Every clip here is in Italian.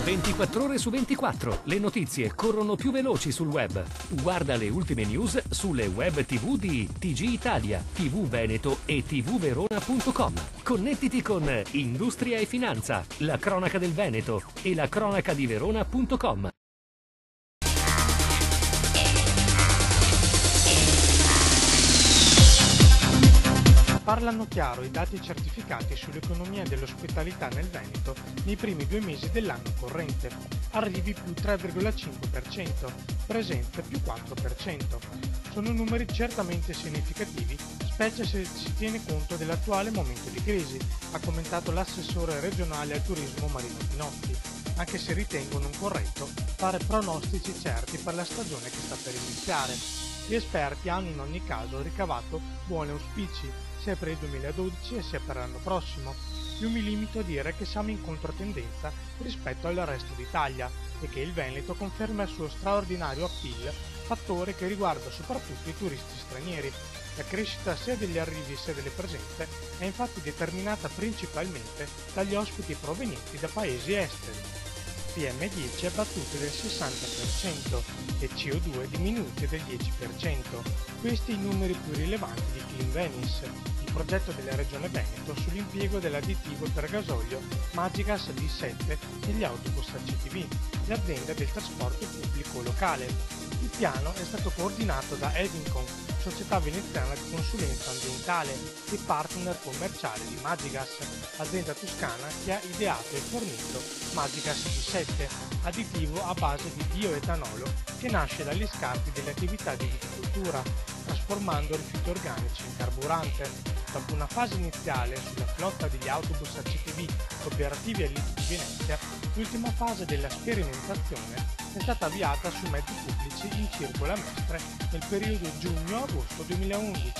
24 ore su 24, le notizie corrono più veloci sul web. Guarda le ultime news sulle web TV di TG Italia, TV Veneto e tvverona.com. Connettiti con Industria e Finanza, la cronaca del Veneto e la cronaca di Verona.com. Parlano chiaro i dati certificati sull'economia dell'ospitalità nel Veneto nei primi 2 mesi dell'anno corrente. Arrivi più 3,5%, presenze più 4%. Sono numeri certamente significativi, specie se si tiene conto dell'attuale momento di crisi, ha commentato l'assessore regionale al turismo Marino Pinotti, anche se ritengono corretto fare pronostici certi per la stagione che sta per iniziare. Gli esperti hanno in ogni caso ricavato buoni auspici, sia per il 2012 sia per l'anno prossimo. Io mi limito a dire che siamo in controtendenza rispetto al resto d'Italia e che il Veneto conferma il suo straordinario appeal, fattore che riguarda soprattutto i turisti stranieri. La crescita sia degli arrivi sia delle presenze è infatti determinata principalmente dagli ospiti provenienti da paesi esteri. PM10 battute del 60% e CO2 diminuite del 10%. Questi i numeri più rilevanti di Clean Venice, il progetto della Regione Veneto sull'impiego dell'additivo per gasolio Magigas D7 negli autobus ACTV, l'azienda del trasporto pubblico locale. Il piano è stato coordinato da Edincon, società veneziana di consulenza ambientale e partner commerciale di Magigas, azienda toscana che ha ideato e fornito Magigas D7, additivo a base di bioetanolo che nasce dagli scarti delle attività di viticoltura, trasformando rifiuti organici in carburante. Dopo una fase iniziale sulla flotta degli autobus ACTV operativi all'ITT di Venezia, l'ultima fase della sperimentazione è stata avviata su mezzi pubblici in circola Mestre nel periodo giugno-agosto 2011.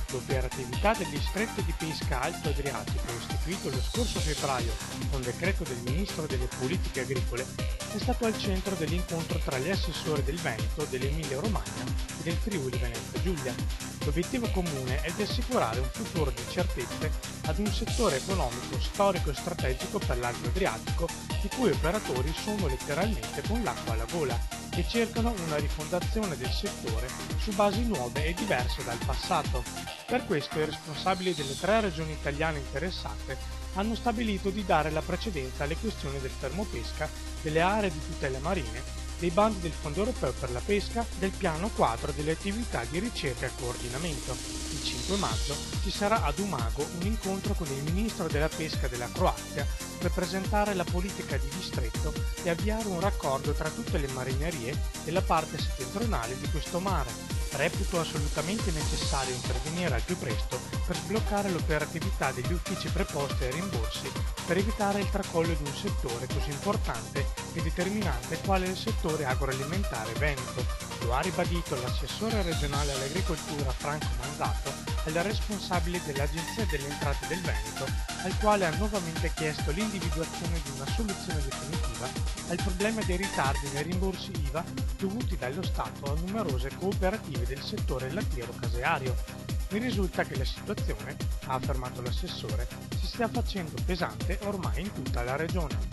L'operatività del distretto di pesca Alto Adriatico, istituito lo scorso febbraio con decreto del Ministro delle Politiche Agricole, è stato al centro dell'incontro tra gli assessori del Veneto, dell'Emilia Romagna e del Friuli Venezia Giulia. L'obiettivo comune è di assicurare un futuro di certezze ad un settore economico storico e strategico per l'Alto Adriatico, i cui operatori sono letteralmente con l'acqua alla gola e cercano una rifondazione del settore su basi nuove e diverse dal passato. Per questo i responsabili delle 3 regioni italiane interessate hanno stabilito di dare la precedenza alle questioni del fermopesca, delle aree di tutela marine, dei bandi del Fondo Europeo per la Pesca, del piano quadro delle attività di ricerca e coordinamento. Il 5 maggio ci sarà ad Umago un incontro con il ministro della Pesca della Croazia per presentare la politica di distretto e avviare un raccordo tra tutte le marinerie della parte settentrionale di questo mare. Reputo assolutamente necessario intervenire al più presto per sbloccare l'operatività degli uffici preposti ai rimborsi per evitare il tracollo di un settore così importante e determinante quale il settore agroalimentare veneto. Lo ha ribadito l'assessore regionale all'agricoltura Franco Manzato al responsabile dell'Agenzia delle Entrate del Veneto, al quale ha nuovamente chiesto l'individuazione di una soluzione definitiva al problema dei ritardi nei rimborsi IVA dovuti dallo Stato a numerose cooperative del settore lattiero-caseario. Mi risulta che la situazione, ha affermato l'assessore, si stia facendo pesante ormai in tutta la regione.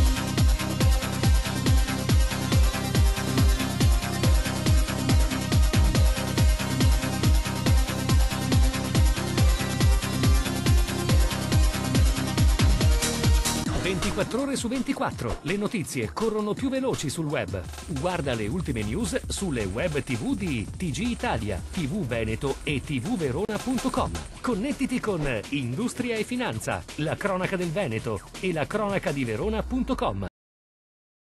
24 ore su 24, le notizie corrono più veloci sul web. Guarda le ultime news sulle web TV di TG Italia, TV Veneto e tvverona.com. Connettiti con Industria e Finanza, la cronaca del Veneto e la cronaca di Verona.com.